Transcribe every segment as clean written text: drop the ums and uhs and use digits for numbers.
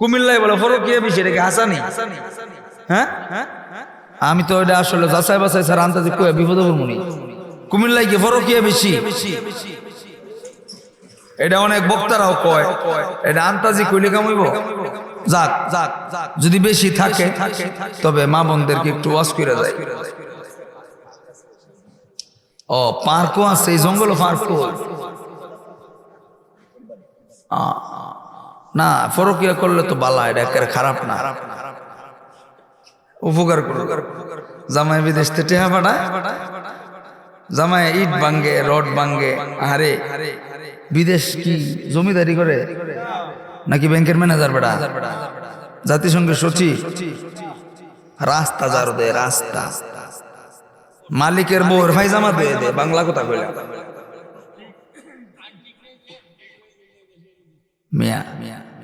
কুমিল্লায় বলে ফরকিয়া বেশি, এটা কি হাসানি? হ্যাঁ, আমি তো এটা আসলে যাচাই বাছাই স্যার আন্তাজি কয়ে বিপদে পড়মুনি। কুমিল্লায় কি ফরকিয়া বেশি? এটা অনেক বক্তারাও কয়, এটা আন্তাজি কইলে কামইব। যাক যাক, যদি বেশি থাকে তবে মা বোনদেরকে একটু ওয়াজ করে যায়। ও পার্কও আছে, এই জঙ্গল পার্কও না। ফরকিয়া করলে তো বালা, এটা একেবারে খারাপ না, উপকার করো। জামাই বিদেশ থেকে টেহা পাঠায়, জামাই ইট ভাঙ্গে, রড ভাঙ্গে। আরে বিদেশ কি জমিদারি করে নাকি ব্যাংকের ম্যানেজার? বেড়া জাতিসংঘের সচিব, রাস্তা ঝাড়ু দেয়, রাস্তা মালিকের বউর ফাইজামা দিয়ে দে। বাংলা কথা কইলা মিয়া।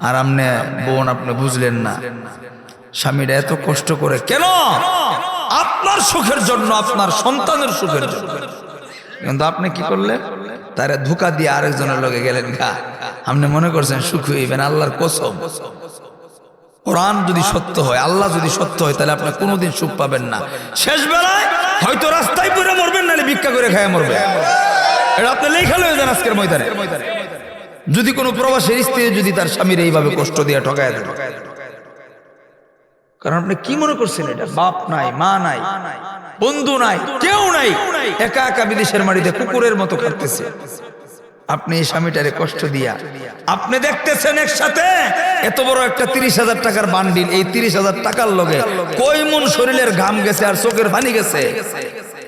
আর আমনে বোন আপনি বুঝলেন না, স্বামীরা এত কষ্ট করে কেন? আপনার সুখের জন্য, আপনার সন্তানের সুখের জন্য। কিন্তু আপনি কি করলেন? তারা ধোঁকা দিয়ে আরেকজনের লগে গেলেন গা। আপনি মনে করছেন সুখ হইবেন? আল্লাহর কসম, কোরআন যদি সত্য হয়, আল্লাহ যদি সত্য হয়, তাহলে আপনি কোনোদিন সুখ পাবেন না। শেষ বেলায় হয়তো রাস্তায় পড়ে মরবেন, নাহলে ভিক্ষা করে খায় মরবে। এটা আপনি লেখা লয়ে যান আজকের ময়দানে। যদি কোনো প্রবাসের স্ত্রী যদি তার স্বামীর এইভাবে কষ্ট দিয়ে ঠকায় দেয়, কারণ আপনি কি মনে করছেন এটা? বাপ নাই, মা নাই, বন্ধু নাই, কেউ নাই, একা একা বিদেশের মাটিতে কুকুরের মতো কাটতেছে। আপনি এই স্বামীটারে কষ্ট দিয়া আপনি দেখতেছেন একসাথে এত বড় একটা 30,000 টাকার বান্ডিল। এই 30,000 টাকার লগে কই মন শরীরের ঘাম গেছে আর চোখের পানি গেছে।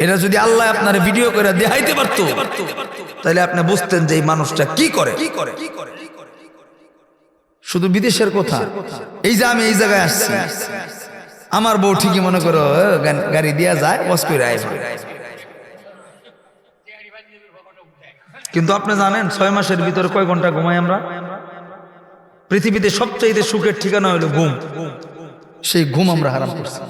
এটা যদি আল্লাহ আপনার ভিডিও করে দেখাইতে পারতো, তাহলে আপনি বুঝতেন যে এই মানুষটা কি করে। শুধু বিদেশের কথা, এই যে আমি এই জায়গায় আসছি, আমার বউ ঠিকই মনে করো গাড়ি দিয়া যায়, বস করে আসবে। কিন্তু আপনি জানেন 6 মাসের ভিতরে কয় ঘন্টা ঘুমাই আমরা? পৃথিবীতে সবচেয়ে সুখের ঠিকানা হলো ঘুম। সেই ঘুম আমরা হারাম করছি।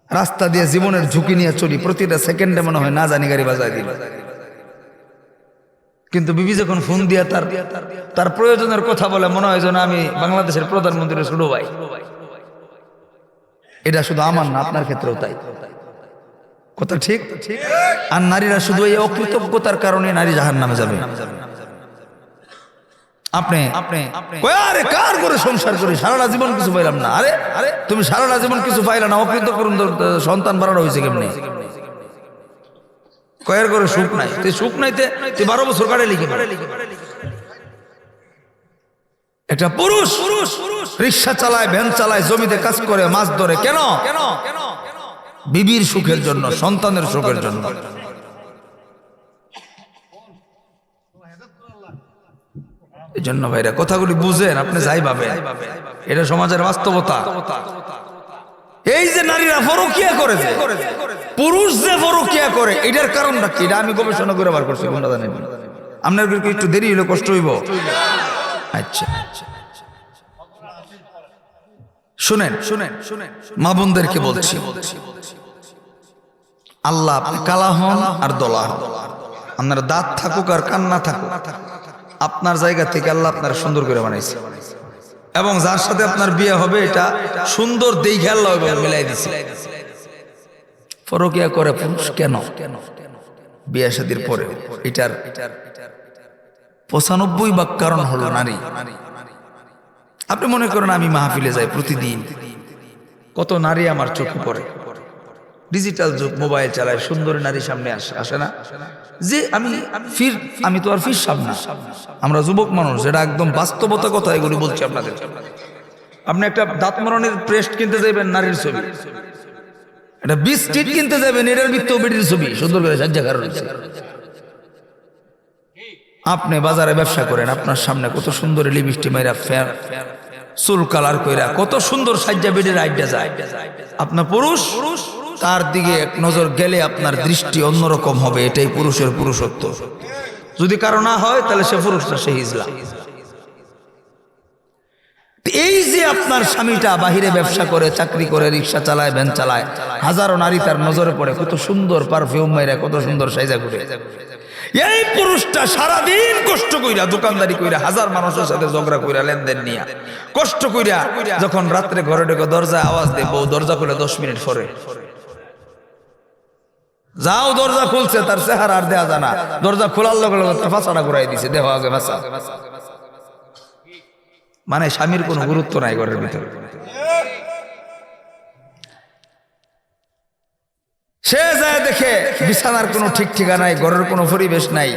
রাস্তা দিয়ে জীবনের ঝুঁকি নিয়ে চলি, প্রতিটা সেকেন্ডে মনে হয় না জানি গাড়ি বাজায় দিল। কিন্তু বিবি যখন ফোন দিয়া তার প্রয়োজনের কথা বলে, মনে হয় যেন আমি বাংলাদেশের প্রধানমন্ত্রীর ছোট ভাই। এটা শুধু আমার না, আপনার ক্ষেত্রেও তাই। কথা ঠিক? আর নারীরা শুধু এই অকৃতজ্ঞতার কারণে নারী জাহান্নামে যাবে। আপনি আরে কার করে সংসার করি, সারাটা জীবন কিছু পাইলাম না। আরে আরে তুমি সারাটা জীবন কিছু পাইলা না, অকৃতজ্ঞ সন্তান বাড়ানো হয়েছে কেমনি? কয়ের করে সুখ নাই, তুই সুখ নাইতে তুই 12 বছর কাটে লিখি। একটা পুরুষ রিক্সা চালায়, ভ্যান চালায়, জমিতে কাজ করে, মাছ ধরে, কেন? বিবির সুখের জন্য, সন্তানের সুখের জন্য। এই জন্য ভাইরা কথাগুলি বুঝেন, আপনি যাই ভাবেন, এটা সমাজের বাস্তবতা। এই যে নারীরা পরকিয়া করে, যে পুরুষ যে পরকিয়া করে, এটার কারণটা কি? এটা আমি গবেষণা করে বার করছি। কোনটা জানেন? আপনার একটু দেরি হলে কষ্ট হইব। আচ্ছা শুনেন, মা বোনদেরকে বলছি, আল্লাহ আপনি কালা হন আর দলা হন, আপনার দাঁত থাকুক আর কান্না থাকুক, আপনার জায়গা থেকে আল্লাহ আপনার সুন্দর করে বানাইছে। এবং যার সাথে আপনার বিয়ে হবে, এটা সুন্দর দেখে আল্লাহ মিলাই দিছে। পরকিয়া করে পুরুষ কেন? বিয়ে শাদীর পরে এটার 95 কারণ হলো নারী। আপনি মনে করেন আমি মাহফিলে যাই প্রতিদিন, কত নারী আমার চোখে পড়ে। ডিজিটাল যুগ, মোবাইল চালায়, সুন্দরী নারী সামনে আসে না? যে আমি তো আর ফির সামনে, আমরা যুবক মানুষ, এটা একদম বাস্তবতা কথা এগুলি বলছি আপনাদের। আপনি একটা দাঁত মরণের পেস্ট কিনতে যাবেন, নারীর ছবি। একটা বিস্কিট কিনতে যাবেন, এটার ভিতরেও বেটির ছবি, সুন্দর করে সাজ্জা করা রয়েছে। আপনি বাজারে ব্যবসা করেন, আপনার সামনে কত সুন্দর লিপস্টিক মাইরা, চুল কালার কইরা, কত সুন্দর সাজ্জা বেটির আইডা যায়। আপনার পুরুষ, তার দিকে এক নজর গেলে আপনার দৃষ্টি অন্যরকম হবে। এটাই পুরুষের পুরুষত্ব। যদি কারো না হয়, তাহলে সে পুরুষ না, সে হিজলা। এই যে আপনার স্বামীটা বাহিরে ব্যবসা করে, চাকরি করে, রিক্সা চালায়, ভ্যান চালায়, হাজারো নারী তার নজরে পড়ে, কত সুন্দর পারফিউম মাইরা, কত সুন্দর সাইজা ঘুরে। এই পুরুষটা সারাদিন কষ্ট কইরা দোকানদারি কইরা হাজার মানুষের সাথে ঝগড়া কইরা লেনদেন নিয়া কষ্ট কইরা যখন রাত্রে ঘরে ঢুকে দরজায় আওয়াজ দেয়, বউ দরজা খুলে 10 মিনিট পরে যাও, দরজা খুলছে, তার চেহারা আর দেয়া জানা, দরজা খোলার লগে লগে তার ফাঁসাটা ঘুরাই দিছে, দেহ আগে ফাঁসা। মানে স্বামীর কোনো গুরুত্ব নাই ঘরের ভিতরে। সে যায় দেখে বিছানার কোনো ঠিক ঠিকানা নাই, ঘরের কোনো পরিবেশ নাই।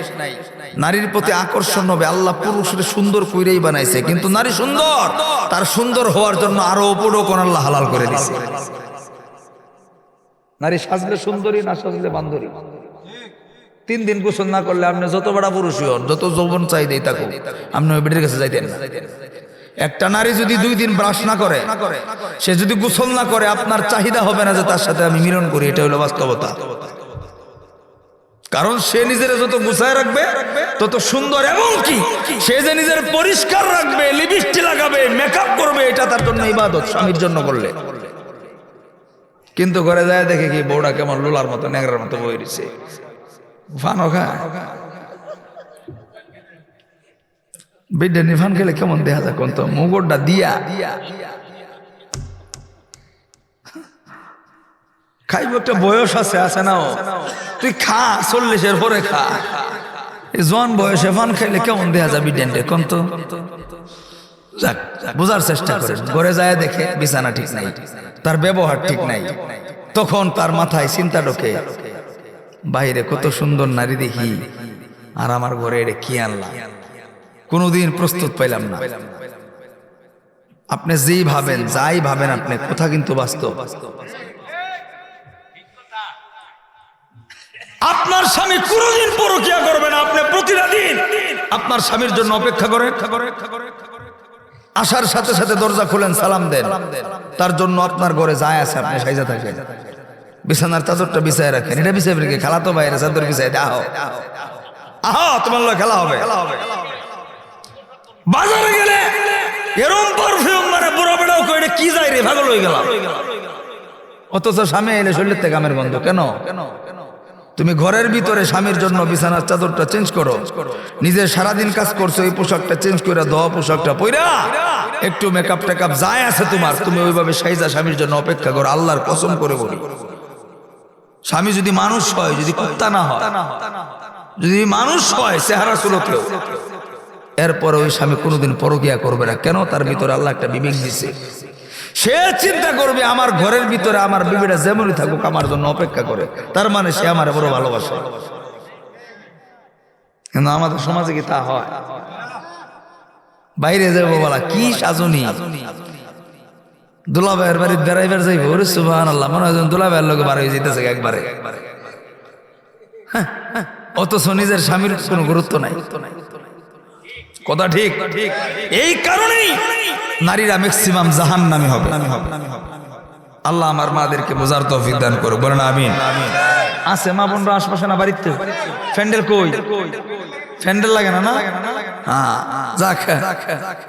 নারীর প্রতি আকর্ষণ হবে, আল্লাহ পুরুষের সুন্দর কইরেই বানাইছে, কিন্তু নারী সুন্দর, তার সুন্দর হওয়ার জন্য আরো উপরও কোন আল্লাহ হালাল করে দিয়েছে। নারী সাজলে সুন্দরী, না সাজলে বান্দরী। 3 দিন গোসল না করলে আপনি যত বড় পুরুষই হন, যত যৌবন চাই দেই তাকে, আপনি ওই বেটির কাছে যাইতেন না। একটা নারী যদি 2 দিন ব্রাশ না করে, সে যদি গোসল না করে, আপনার চাহিদা হবে না যে তার সাথে আমি মিলন করি। এটা হলো বাস্তবতা। কারণ সে নিজের যত গুছায় রাখবে তত সুন্দর, এবং কি সে যে নিজের পরিষ্কার রাখবে, লিপস্টিক লাগাবে, মেকআপ করবে, এটা তার জন্য ইবাদত, স্বামীর জন্য করলে। কিন্তু ঘরে যায় দেখে কি বউটা কেমন লোলার মতো ন্যাংরার মতো বই দিছে, ফানও খায়। বিদ্যা নিফান খেলে কেমন দেখা যায় কোন তো, মুগরটা দিয়া খাইব, একটা বয়স আছে, আছে না? তুই খা, 40-এর পরে খা। এই জোয়ান বয়সে ফান খাইলে কেমন দেখা যায় বিদ্যানটা কোন তো? যাক, বোঝার চেষ্টা করেন। ঘরে যায় দেখে বিছানা ঠিক নাই, তার ব্যবহার ঠিক নাই, তখন তার মাথায় চিন্তা ঢোকে, বাইরে কত সুন্দর নারী দেখি, আর আমার ঘরে এটা কি আনলাম। কোনোদিন প্রস্তুত পাইলাম না। আপনি যেই ভাবেন, যাই ভাবেন, আপনি কথা কিন্তু বাস্তব। আপনার স্বামী কোনোদিন পরকিয়া করবে না, আপনি প্রতিটা দিন আপনার স্বামীর জন্য অপেক্ষা করেন। আসার সাথে সাথে দরজা খুলেন, সালাম দেন, তার জন্য আপনার ঘরে যায় আছে, আপনি সাইজা থাকেন। বিছানার চাদরটা বিছায় রাখেন, এটা বিছাই রেখে খেলা তো বাইরে চাদর বিছাই দেয়, আহো আহো তোমার লোক খেলা হবে। বাজারে গেলে এরম পারফিউম মানে বুড়া বেড়াও কই, এটা কি যায় রে, ভাগল হয়ে গেলাম। অথচ স্বামী এলে শরীর থেকে কামের গন্ধ। কেন? তুমি ঘরের ভিতরে স্বামীর জন্য বিছানার চাদরটা চেঞ্জ করো, নিজের সারাদিন কাজ করছো, এই পোশাকটা চেঞ্জ করে দাও, পোশাকটা পইরা একটু মেকআপ টেকআপ যায় আছে তোমার, তুমি ওইভাবে সাইজা স্বামীর জন্য অপেক্ষা করো। আল্লাহর কসম করে বলি, স্বামী যদি মানুষ হয়, যদি কুত্তা না হয়, যদি মানুষ হয় চেহারা সুলতেও, এরপরে ওই স্বামী কোনোদিন পরকিয়া করবে না। কেন? তার ভিতরে আল্লাহ একটা বিবেক দিছে। সে চিন্তা করবে আমার ঘরের ভিতরে আমার বিবিটা যেমনই থাকুক আমার জন্য অপেক্ষা করে, তার মানে সে আমার বড় ভালোবাসে। কিন্তু আমাদের সমাজে কি তা হয়? বাইরে যাবো বলা কি সাজনি, দুলাভাইয়ের বাড়ি বেড়াইবার যাইব, ওরে সুবহানাল্লাহ, মনে হয় দুলাভাইয়ের লোক বার হয়ে যেতেছে একবারে। অথচ নিজের স্বামীর কোনো গুরুত্ব নাই। কথা ঠিক? এই কারণেই নারীরা ম্যাক্সিমাম জাহান্নামী হবে। আল্লাহ আমার মাদেরকে বোঝার তৌফিক দান করুক, বলেন আমিন। আছে মা বোনরা আশপাশে না বাড়িতে? ফ্যান্ডেল কই? ফ্যান্ডেল লাগে না? না, হ্যাঁ, যাক।